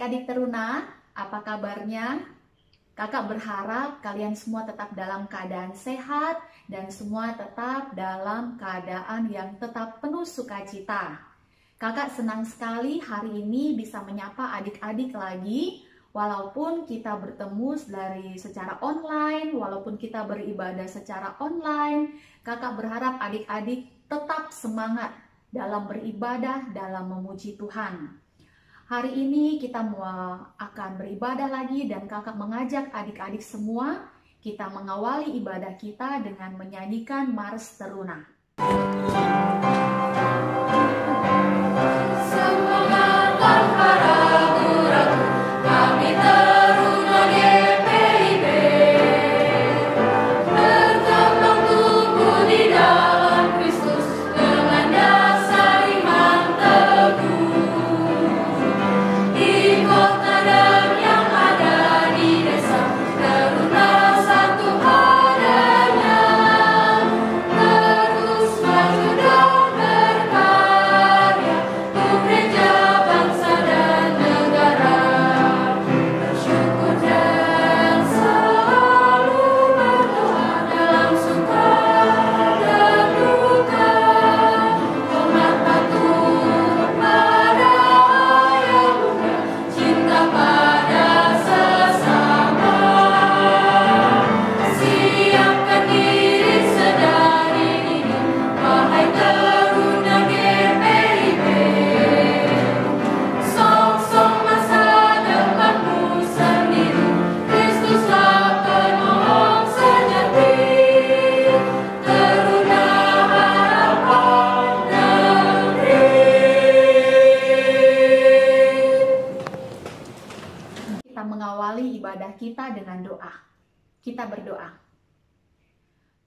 adik-adik teruna, apa kabarnya? Kakak berharap kalian semua tetap dalam keadaan sehat dan semua tetap dalam keadaan yang tetap penuh sukacita. Kakak senang sekali hari ini bisa menyapa adik-adik lagi, walaupun kita bertemu dari secara online, walaupun kita beribadah secara online. Kakak berharap adik-adik tetap semangat dalam beribadah, dalam memuji Tuhan. Hari ini kita akan beribadah lagi dan kakak mengajak adik-adik semua kita mengawali ibadah kita dengan menyanyikan Mars Teruna. Semangat tanpa ragu-ragu, kami teruna GPIB, berkembang tumbuh di dalam Kristus dengan dasar iman teguh. Di kota dan yang ada di desa, teruna satu adanya, terus maju dan berkarya untuk gereja, bangsa dan negara. Bersyukur dan selalu berdoa dalam suka dan duka, hormat patuh pada ayah bunda, cinta pada sesama. Siapkan diri sedari dini, wahai teruna GPIB. Sok-sok masa depanmu sendiri, Kristuslah penolong sejati. Teruna harapan negeri. Kita mengawali ibadah kita dengan doa. Kita berdoa.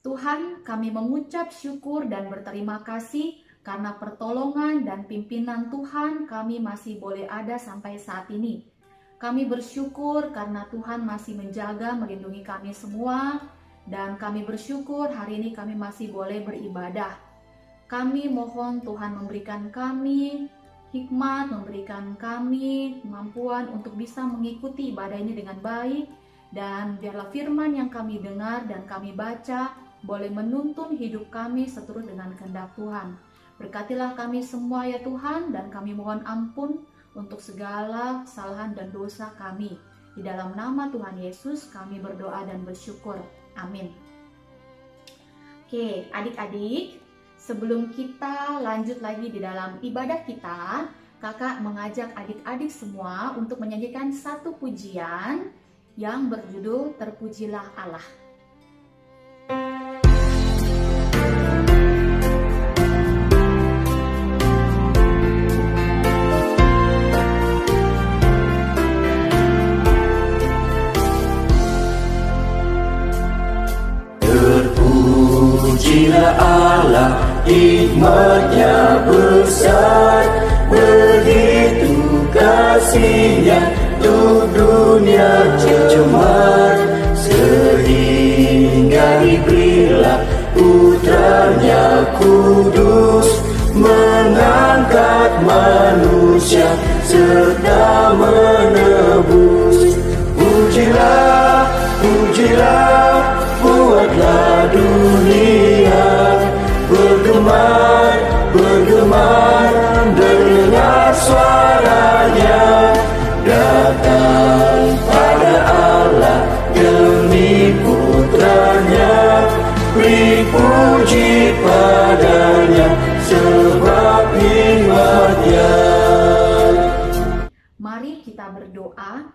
Tuhan, kami mengucap syukur dan berterima kasih karena pertolongan dan pimpinan Tuhan kami masih boleh ada sampai saat ini. Kami bersyukur karena Tuhan masih menjaga, melindungi kami semua, dan kami bersyukur hari ini kami masih boleh beribadah. Kami mohon Tuhan memberikan kami hikmat, memberikan kami kemampuan untuk bisa mengikuti ibadah ini dengan baik, dan biarlah firman yang kami dengar dan kami baca boleh menuntun hidup kami seturut dengan kehendak Tuhan. Berkatilah kami semua ya Tuhan, dan kami mohon ampun untuk segala kesalahan dan dosa kami. Di dalam nama Tuhan Yesus kami berdoa dan bersyukur. Amin. Oke, adik-adik, sebelum kita lanjut lagi di dalam ibadah kita, kakak mengajak adik-adik semua untuk menyanyikan satu pujian yang berjudul Terpujilah Allah. Terpujilah Allah, hikmat-Nya besar, begitu kasih-Nya untuk dunia cemar, sehingga diberilah Putra-Nya kudus, mengangkat manusia serta menebus. Pujilah, pujilah, buatlah dunia bergemar, bergemar, dengar suaranya, datang pada Allah demi Putranya, beri puji padanya sebab hikmat-Nya. Mari kita berdoa.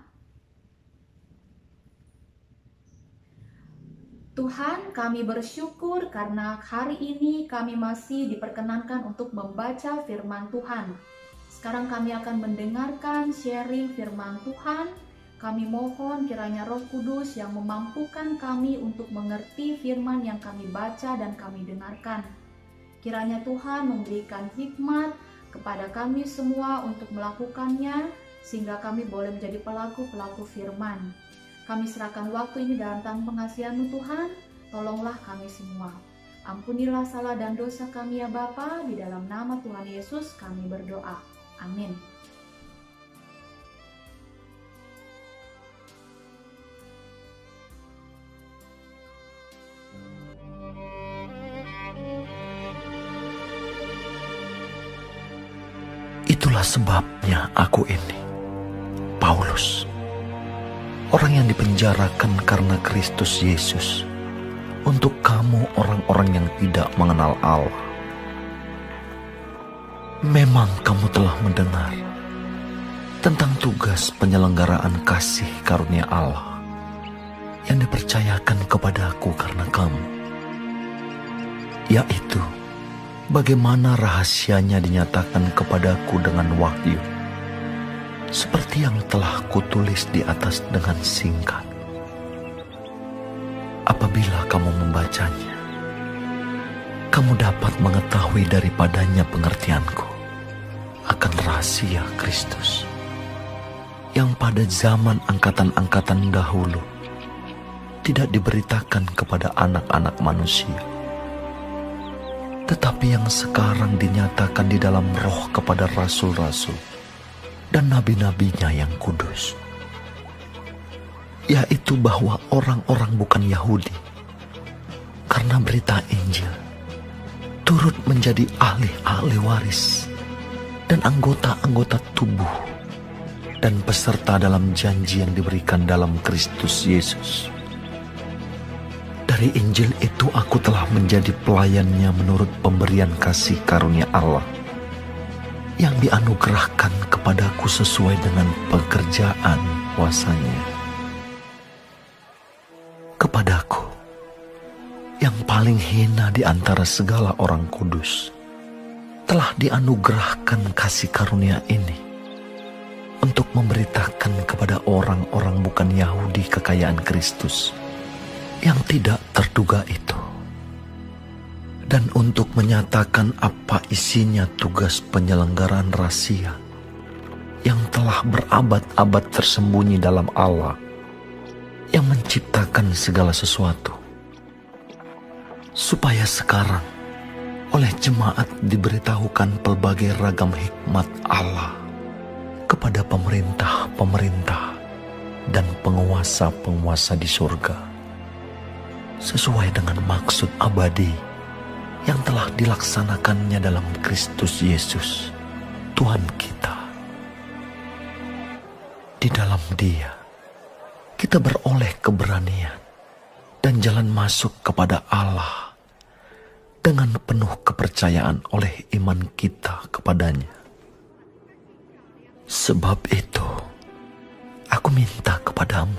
Tuhan, kami bersyukur karena hari ini kami masih diperkenankan untuk membaca firman Tuhan. Sekarang kami akan mendengarkan sharing firman Tuhan. Kami mohon kiranya Roh Kudus yang memampukan kami untuk mengerti firman yang kami baca dan kami dengarkan. Kiranya Tuhan memberikan hikmat kepada kami semua untuk melakukannya, sehingga kami boleh menjadi pelaku-pelaku firman. Kami serahkan waktu ini dalam tangan pengasihan-Mu Tuhan, tolonglah kami semua. Ampunilah salah dan dosa kami ya Bapa, di dalam nama Tuhan Yesus kami berdoa. Amin. Itulah sebabnya aku ini, Paulus, orang yang dipenjarakan karena Kristus Yesus, untuk kamu orang-orang yang tidak mengenal Allah. Memang kamu telah mendengar tentang tugas penyelenggaraan kasih karunia Allah yang dipercayakan kepadaku karena kamu, yaitu bagaimana rahasianya dinyatakan kepadaku dengan wahyu, seperti yang telah kutulis di atas dengan singkat. Apabila kamu membacanya, kamu dapat mengetahui daripadanya pengertianku akan rahasia Kristus, yang pada zaman angkatan-angkatan dahulu tidak diberitakan kepada anak-anak manusia, tetapi yang sekarang dinyatakan di dalam roh kepada rasul-rasul dan nabi-nabinya yang kudus, yaitu bahwa orang-orang bukan Yahudi karena berita Injil turut menjadi ahli-ahli waris dan anggota-anggota tubuh dan peserta dalam janji yang diberikan dalam Kristus Yesus. Dari Injil itu aku telah menjadi pelayannya menurut pemberian kasih karunia Allah yang dianugerahkan kepadaku sesuai dengan pekerjaan kuasanya. Kepadaku, yang paling hina di antara segala orang kudus, telah dianugerahkan kasih karunia ini untuk memberitakan kepada orang-orang bukan Yahudi kekayaan Kristus yang tidak terduga itu, dan untuk menyatakan apa isinya tugas penyelenggaraan rahasia yang telah berabad-abad tersembunyi dalam Allah yang menciptakan segala sesuatu, supaya sekarang oleh jemaat diberitahukan pelbagai ragam hikmat Allah kepada pemerintah-pemerintah dan penguasa-penguasa di surga, sesuai dengan maksud abadi yang telah dilaksanakannya dalam Kristus Yesus, Tuhan kita. Di dalam Dia, kita beroleh keberanian dan jalan masuk kepada Allah dengan penuh kepercayaan oleh iman kita kepadanya. Sebab itu, aku minta kepadamu,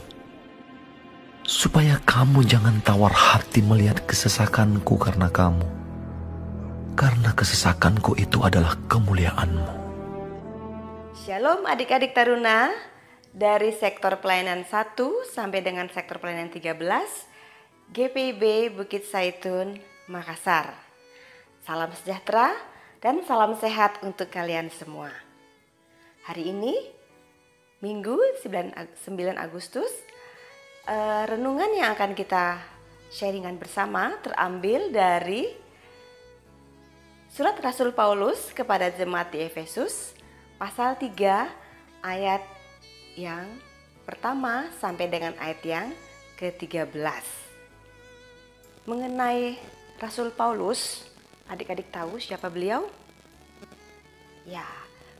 supaya kamu jangan tawar hati melihat kesesakanku karena kamu, karena kesesakanku itu adalah kemuliaanmu. Shalom adik-adik taruna, dari sektor pelayanan 1 sampai dengan sektor pelayanan 13, GPIB Bukit Zaitun, Makassar. Salam sejahtera dan salam sehat untuk kalian semua. Hari ini, Minggu 9 Agustus, renungan yang akan kita sharingan bersama terambil dari Surat Rasul Paulus kepada jemaat di Efesus, pasal 3 ayat yang pertama sampai dengan ayat yang ke-13. Mengenai Rasul Paulus, adik-adik tahu siapa beliau? Ya,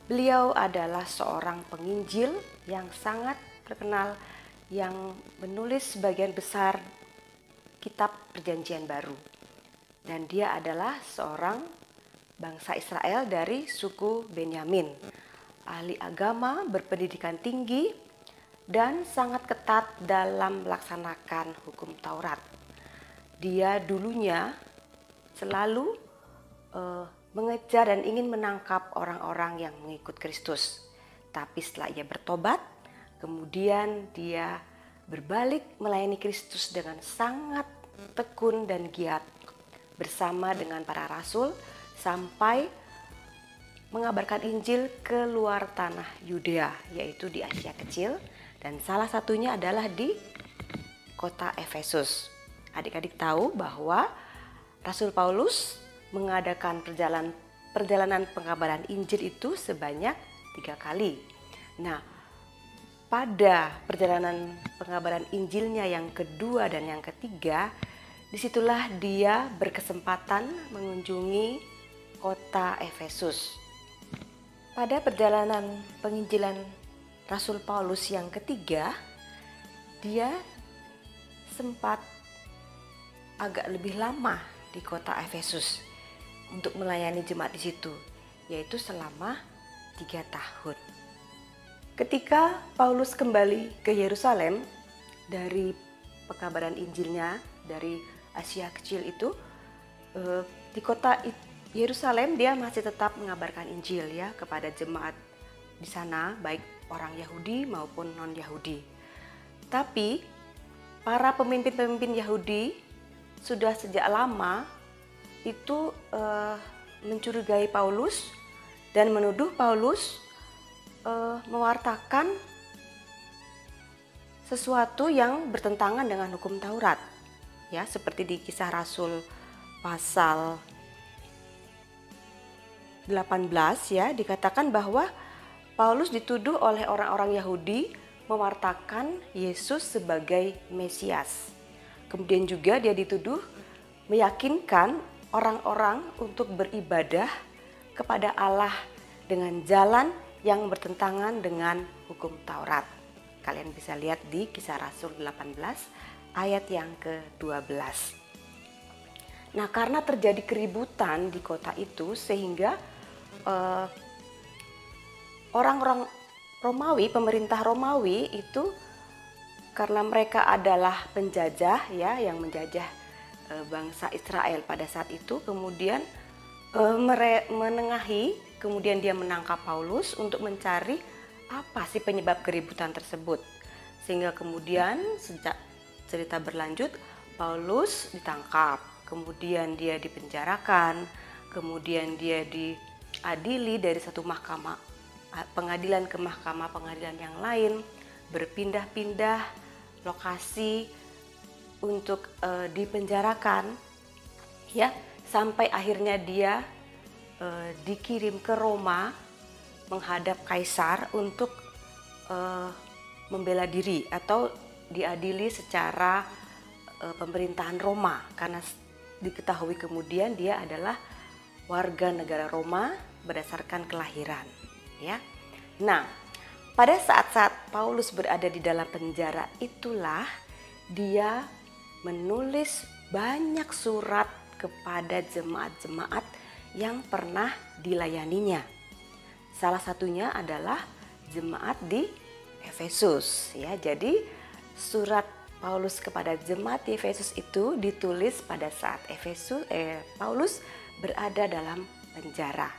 beliau adalah seorang penginjil yang sangat terkenal yang menulis sebagian besar kitab Perjanjian Baru. Dan dia adalah seorang bangsa Israel dari suku Benyamin, ahli agama, berpendidikan tinggi, dan sangat ketat dalam melaksanakan hukum Taurat. Dia dulunya selalu mengejar dan ingin menangkap orang-orang yang mengikut Kristus. Tapi setelah ia bertobat, kemudian dia berbalik melayani Kristus dengan sangat tekun dan giat bersama dengan para rasul sampai mengabarkan Injil ke luar tanah Yudea, yaitu di Asia Kecil, dan salah satunya adalah di kota Efesus. Adik-adik tahu bahwa Rasul Paulus mengadakan perjalanan pengabaran Injil itu sebanyak 3 kali. Nah, pada perjalanan pengabaran Injilnya yang kedua dan yang ketiga, disitulah dia berkesempatan mengunjungi kota Efesus. Pada perjalanan penginjilan Rasul Paulus yang ketiga, dia sempat agak lebih lama di kota Efesus untuk melayani jemaat di situ, yaitu selama 3 tahun. Ketika Paulus kembali ke Yerusalem dari pekabaran Injilnya dari Asia Kecil itu, di kota Yerusalem dia masih tetap mengabarkan Injil ya kepada jemaat di sana, baik orang Yahudi maupun non-Yahudi. Tapi para pemimpin-pemimpin Yahudi sudah sejak lama itu mencurigai Paulus dan menuduh Paulus mewartakan sesuatu yang bertentangan dengan hukum Taurat. Ya, seperti di Kisah Rasul pasal 18 ya, dikatakan bahwa Paulus dituduh oleh orang-orang Yahudi mewartakan Yesus sebagai Mesias. Kemudian juga dia dituduh meyakinkan orang-orang untuk beribadah kepada Allah dengan jalan yang bertentangan dengan hukum Taurat. Kalian bisa lihat di Kisah Rasul 18 ayat yang ke-12. Nah, karena terjadi keributan di kota itu sehingga orang-orang Romawi, pemerintah Romawi itu karena mereka adalah penjajah ya, yang menjajah bangsa Israel pada saat itu, kemudian menengahi, kemudian dia menangkap Paulus untuk mencari apa sih penyebab keributan tersebut. Sehingga kemudian sejak cerita berlanjut, Paulus ditangkap, kemudian dia dipenjarakan, kemudian dia diadili dari satu mahkamah pengadilan ke mahkamah pengadilan yang lain, berpindah-pindah lokasi untuk dipenjarakan ya, sampai akhirnya dia dikirim ke Roma menghadap kaisar untuk membela diri atau diadili secara pemerintahan Roma, karena diketahui kemudian dia adalah warga negara Roma berdasarkan kelahiran ya. Nah, pada saat-saat Paulus berada di dalam penjara itulah dia menulis banyak surat kepada jemaat-jemaat yang pernah dilayaninya. Salah satunya adalah jemaat di Efesus ya. Jadi surat Paulus kepada jemaat di Efesus itu ditulis pada saat Paulus berada dalam penjara.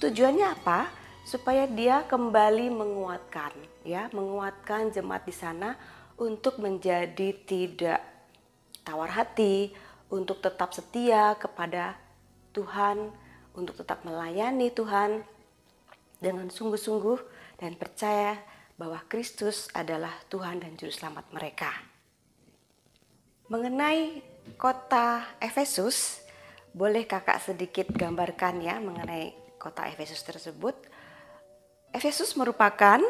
Tujuannya apa? Supaya dia kembali menguatkan jemaat di sana untuk menjadi tidak tawar hati, untuk tetap setia kepada Tuhan, untuk tetap melayani Tuhan dengan sungguh-sungguh dan percaya bahwa Kristus adalah Tuhan dan Juru Selamat mereka. Mengenai kota Efesus, boleh kakak sedikit gambarkan ya mengenai kota Efesus tersebut. Efesus merupakan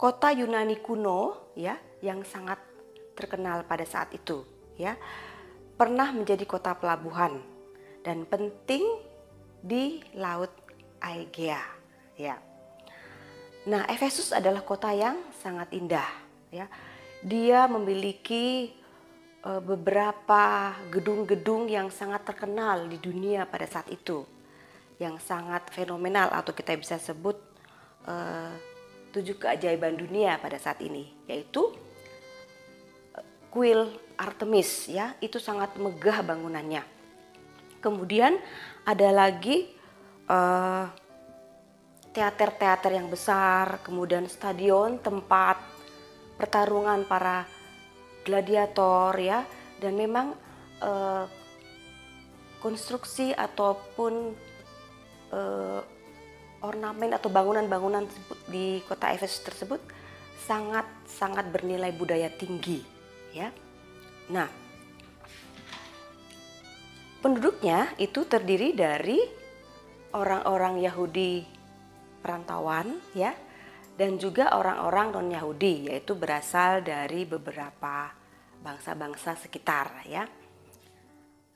kota Yunani kuno ya, yang sangat terkenal pada saat itu ya. Pernah menjadi kota pelabuhan dan penting di Laut Aegea ya. Nah, Efesus adalah kota yang sangat indah ya. Dia memiliki beberapa gedung-gedung yang sangat terkenal di dunia pada saat itu, yang sangat fenomenal atau kita bisa sebut 7 keajaiban dunia pada saat ini, yaitu kuil Artemis ya, itu sangat megah bangunannya. Kemudian ada lagi teater-teater yang besar, kemudian stadion tempat pertarungan para gladiator ya, dan memang konstruksi ataupun ornamen atau bangunan-bangunan di kota Efesus tersebut sangat bernilai budaya tinggi ya. Nah, penduduknya itu terdiri dari orang-orang Yahudi perantauan ya, dan juga orang-orang non-Yahudi, yaitu berasal dari beberapa bangsa-bangsa sekitar ya.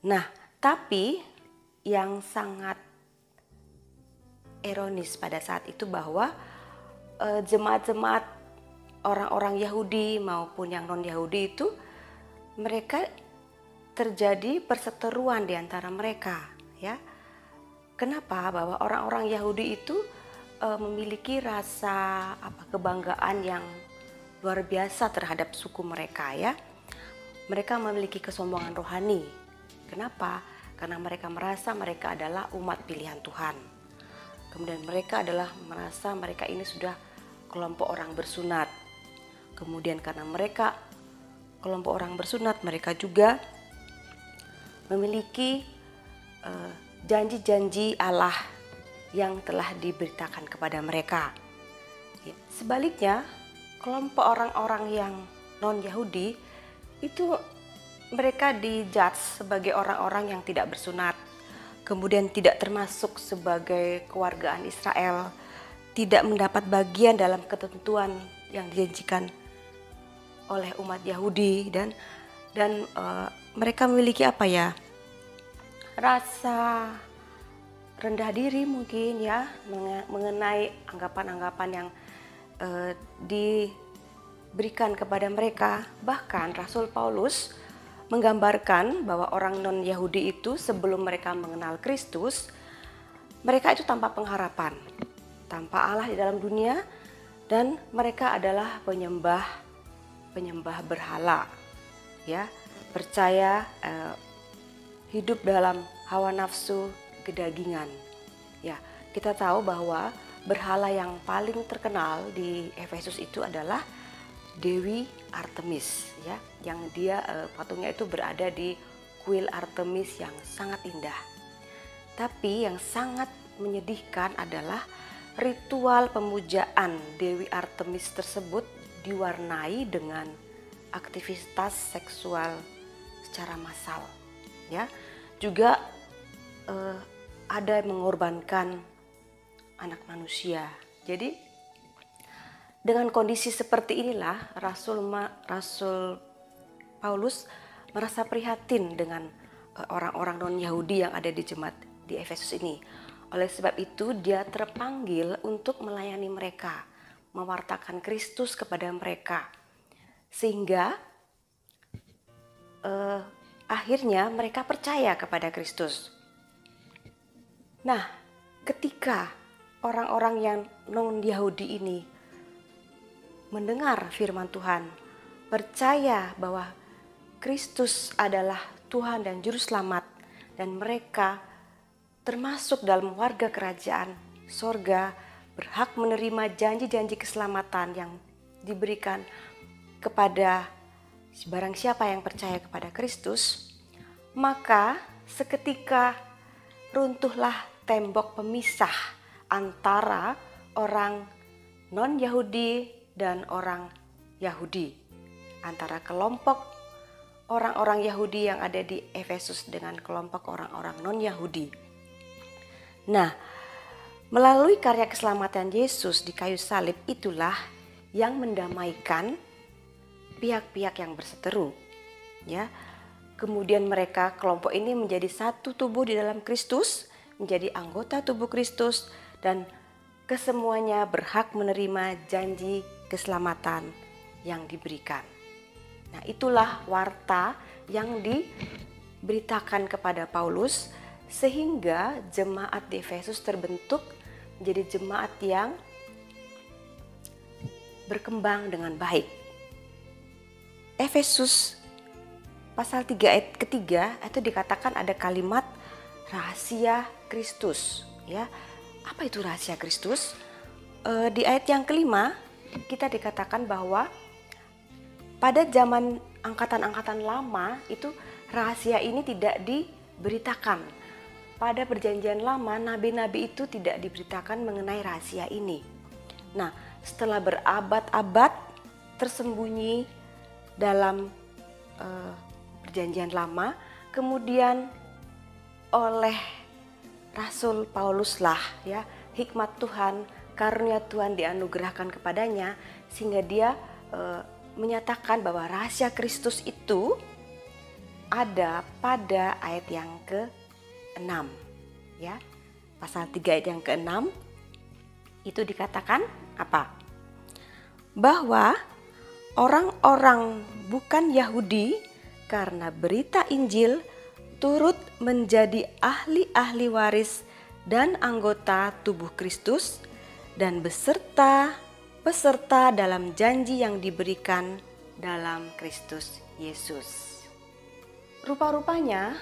Nah, tapi yang sangat ironis pada saat itu bahwa jemaat-jemaat orang-orang Yahudi maupun yang non-Yahudi itu mereka terjadi perseteruan di antara mereka, ya. Kenapa? Bahwa orang-orang Yahudi itu memiliki rasa kebanggaan yang luar biasa terhadap suku mereka, ya. Mereka memiliki kesombongan rohani. Kenapa? Karena mereka merasa mereka adalah umat pilihan Tuhan. Kemudian mereka merasa mereka ini sudah kelompok orang bersunat. Kemudian karena mereka kelompok orang bersunat, mereka juga memiliki janji-janji Allah yang telah diberitakan kepada mereka. Sebaliknya, kelompok orang-orang yang non-Yahudi itu mereka dijudge sebagai orang-orang yang tidak bersunat, kemudian tidak termasuk sebagai kewargaan Israel, tidak mendapat bagian dalam ketentuan yang dijanjikan oleh umat Yahudi, dan mereka memiliki rasa rendah diri mungkin, ya, mengenai anggapan-anggapan yang diberikan kepada mereka. Bahkan Rasul Paulus menggambarkan bahwa orang non-Yahudi itu sebelum mereka mengenal Kristus, mereka itu tanpa pengharapan, tanpa Allah di dalam dunia, dan mereka adalah penyembah berhala, ya, percaya hidup dalam hawa nafsu kedagingan. Ya, kita tahu bahwa berhala yang paling terkenal di Efesus itu adalah Dewi Artemis, ya, yang dia patungnya itu berada di kuil Artemis yang sangat indah. Tapi yang sangat menyedihkan adalah ritual pemujaan Dewi Artemis tersebut diwarnai dengan aktivitas seksual secara massal, ya. Juga ada yang mengorbankan anak manusia. Jadi dengan kondisi seperti inilah Rasul Paulus merasa prihatin dengan orang-orang non-Yahudi yang ada di jemaat di Efesus ini. Oleh sebab itu dia terpanggil untuk melayani mereka, mewartakan Kristus kepada mereka, sehingga akhirnya mereka percaya kepada Kristus. Nah, ketika orang-orang yang non-Yahudi ini mendengar firman Tuhan, percaya bahwa Kristus adalah Tuhan dan Juru Selamat, dan mereka termasuk dalam warga kerajaan sorga, berhak menerima janji-janji keselamatan yang diberikan kepada barang siapa yang percaya kepada Kristus, maka seketika runtuhlah tembok pemisah antara orang non-Yahudi dan orang Yahudi, antara kelompok orang-orang Yahudi yang ada di Efesus dengan kelompok orang-orang non-Yahudi. Nah, melalui karya keselamatan Yesus di kayu salib itulah yang mendamaikan pihak-pihak yang berseteru, ya. Kemudian mereka, kelompok ini menjadi satu tubuh di dalam Kristus, menjadi anggota tubuh Kristus, dan kesemuanya berhak menerima janji keselamatan yang diberikan. Nah, itulah warta yang diberitakan kepada Paulus, sehingga jemaat di Efesus terbentuk menjadi jemaat yang berkembang dengan baik. Efesus pasal 3 ayat ketiga itu dikatakan ada kalimat rahasia Kristus, ya. Apa itu rahasia Kristus? Di ayat yang kelima kita dikatakan bahwa pada zaman angkatan-angkatan lama itu rahasia ini tidak diberitakan. Pada perjanjian lama nabi-nabi itu tidak diberitakan mengenai rahasia ini. Nah, setelah berabad-abad tersembunyi dalam perjanjian lama, kemudian oleh Rasul Paulus lah, ya, hikmat Tuhan, karunia Tuhan dianugerahkan kepadanya, sehingga dia menyatakan bahwa rahasia Kristus itu ada pada ayat yang ke-6, ya. Pasal 3 ayat yang ke-6 Itu dikatakan apa? Bahwa orang-orang bukan Yahudi karena berita Injil turut menjadi ahli-ahli waris dan anggota tubuh Kristus dan peserta dalam janji yang diberikan dalam Kristus Yesus. Rupa-rupanya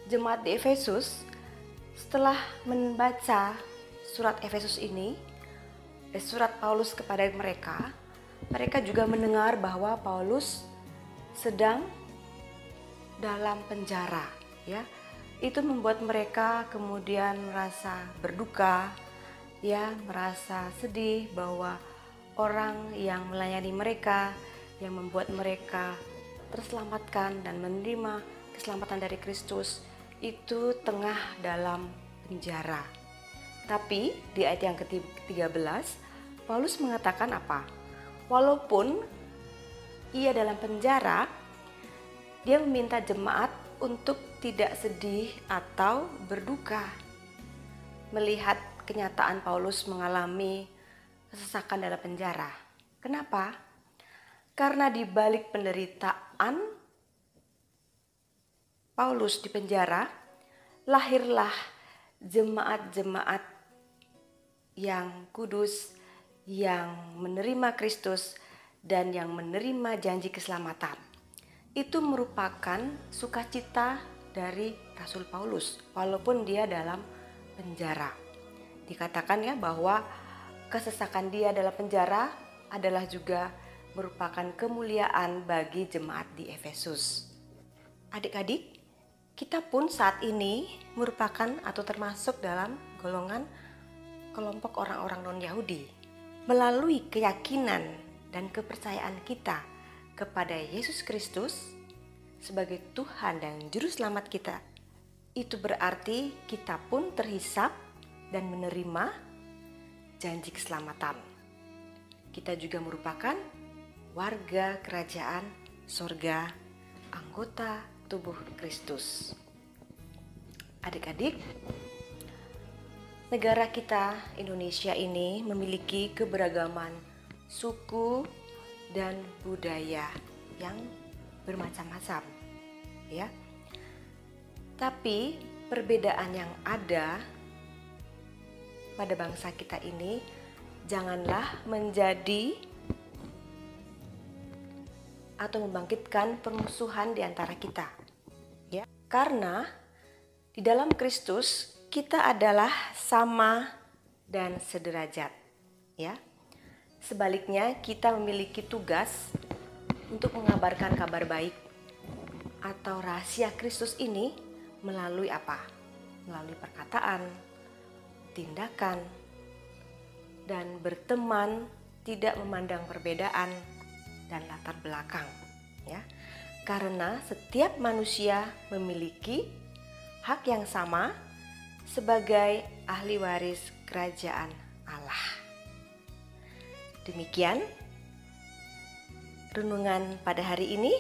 jemaat di Efesus setelah membaca surat Efesus ini, surat Paulus kepada mereka juga mendengar bahwa Paulus sedang dalam penjara, ya. Itu membuat mereka kemudian merasa berduka, ya, merasa sedih bahwa orang yang melayani mereka, yang membuat mereka terselamatkan dan menerima keselamatan dari Kristus itu tengah dalam penjara. Tapi di ayat yang ke-13 Paulus mengatakan apa? Walaupun ia dalam penjara, dia meminta jemaat untuk tidak sedih atau berduka melihat kenyataan Paulus mengalami kesesakan dalam penjara. Kenapa? Karena di balik penderitaan Paulus di penjara, lahirlah jemaat-jemaat yang kudus, yang menerima Kristus dan yang menerima janji keselamatan. Itu merupakan sukacita dari Rasul Paulus walaupun dia dalam penjara. Dikatakan ya bahwa kesesakan dia dalam penjara adalah juga merupakan kemuliaan bagi jemaat di Efesus. Adik-adik, kita pun saat ini merupakan atau termasuk dalam golongan kelompok orang-orang non-Yahudi. Melalui keyakinan dan kepercayaan kita kepada Yesus Kristus sebagai Tuhan dan Juru Selamat kita, itu berarti kita pun terhisap dan menerima janji keselamatan. Kita juga merupakan warga kerajaan sorga, anggota tubuh Kristus. Adik-adik, negara kita Indonesia ini memiliki keberagaman suku dan budaya yang bermacam-macam, ya. Tapi perbedaan yang ada pada bangsa kita ini janganlah menjadi atau membangkitkan permusuhan di antara kita, ya. Karena di dalam Kristus kita adalah sama dan sederajat, ya. Sebaliknya, kita memiliki tugas untuk mengabarkan kabar baik atau rahasia Kristus ini melalui apa? Melalui perkataan, tindakan, dan berteman tidak memandang perbedaan dan latar belakang, ya. Karena setiap manusia memiliki hak yang sama sebagai ahli waris kerajaan Allah. Demikian renungan pada hari ini.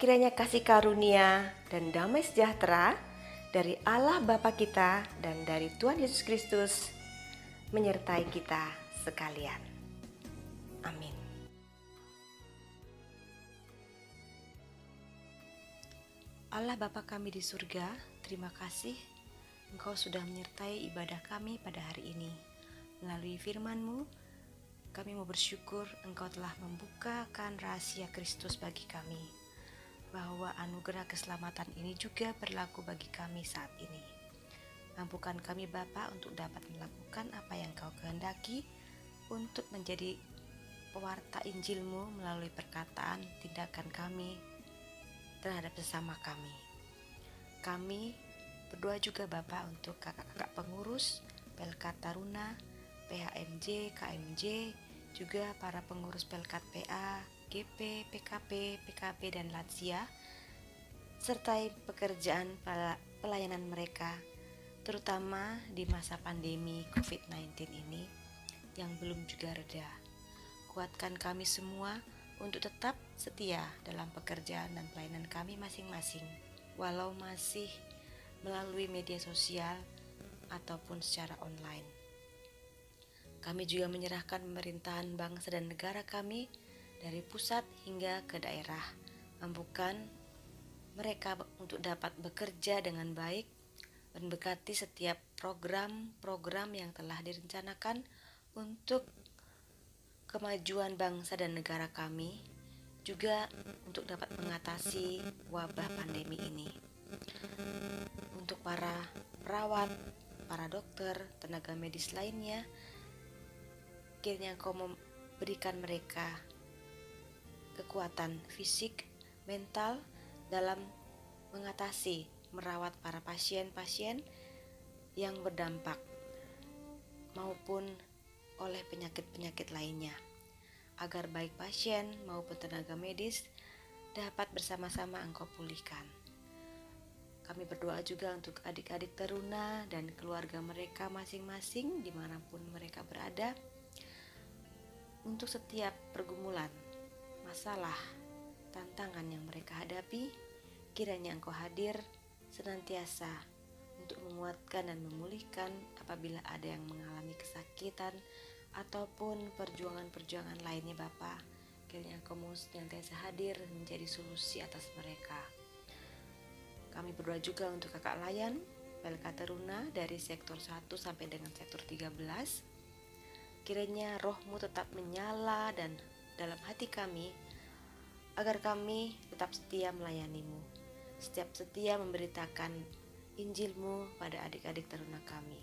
Kiranya kasih karunia dan damai sejahtera dari Allah Bapa kita dan dari Tuhan Yesus Kristus menyertai kita sekalian. Amin. Allah Bapa kami di surga, terima kasih Engkau sudah menyertai ibadah kami pada hari ini. Melalui firman-Mu, kami mau bersyukur Engkau telah membukakan rahasia Kristus bagi kami, bahwa anugerah keselamatan ini juga berlaku bagi kami saat ini. Mampukan kami Bapa untuk dapat melakukan apa yang Kau kehendaki untuk menjadi pewarta Injil-Mu melalui perkataan, tindakan kami terhadap sesama kami. Kami berdoa juga Bapa untuk kakak-kakak pengurus, Pelkat Taruna, PHMJ, KMJ, juga para pengurus Pelkat PA, GP, PKP, PKB, dan Lansia, sertai pekerjaan pelayanan mereka, terutama di masa pandemi COVID-19 ini yang belum juga reda. Kuatkan kami semua untuk tetap setia dalam pekerjaan dan pelayanan kami masing-masing, walau masih melalui media sosial ataupun secara online. Kami juga menyerahkan pemerintahan bangsa dan negara kami dari pusat hingga ke daerah. Mampukan mereka untuk dapat bekerja dengan baik dan berkati setiap program-program yang telah direncanakan untuk kemajuan bangsa dan negara kami, juga untuk dapat mengatasi wabah pandemi ini. Untuk para perawat, para dokter, tenaga medis lainnya, kiranya Engkau memberikan mereka kekuatan fisik, mental dalam mengatasi, merawat para pasien-pasien yang berdampak maupun oleh penyakit-penyakit lainnya, agar baik pasien maupun tenaga medis dapat bersama-sama Engkau pulihkan. Kami berdoa juga untuk adik-adik teruna dan keluarga mereka masing-masing dimanapun mereka berada. Untuk setiap pergumulan, masalah, tantangan yang mereka hadapi, kiranya Engkau hadir senantiasa untuk menguatkan dan memulihkan apabila ada yang mengalami kesakitan ataupun perjuangan-perjuangan lainnya Bapa. Kiranya Engkau senantiasa hadir menjadi solusi atas mereka. Kami berdoa juga untuk kakak layan PLK Teruna dari sektor 1 sampai dengan sektor 13. Kiranya roh-Mu tetap menyala dan dalam hati kami, agar kami tetap setia melayani-Mu, setiap setia memberitakan Injil-Mu pada adik-adik teruna kami.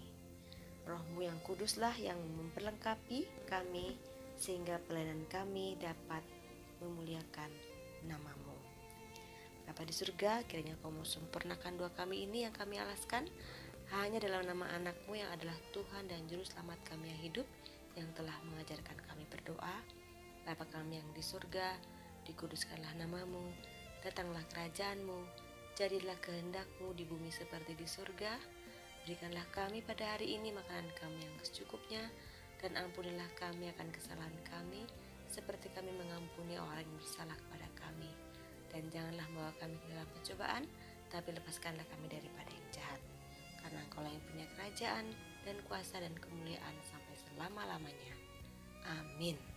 Roh-Mu yang kuduslah yang memperlengkapi kami, sehingga pelayanan kami dapat memuliakan nama-Mu. Bapa di surga, kiranya Kau sempurnakan doa kami ini yang kami alaskan hanya dalam nama anak-Mu yang adalah Tuhan dan Juru Selamat kami yang hidup, yang telah mengajarkan kami berdoa. Bapa kami yang di surga, dikuduskanlah nama-Mu, datanglah kerajaan-Mu, jadilah kehendak-Mu di bumi seperti di surga. Berikanlah kami pada hari ini makanan kami yang secukupnya, dan ampunilah kami akan kesalahan kami, seperti kami mengampuni orang yang bersalah kepada kami. Dan janganlah membawa kami ke dalam pencobaan, tapi lepaskanlah kami daripada yang jahat. Karena Engkau yang punya kerajaan dan kuasa dan kemuliaan sampai selama-lamanya. Amin.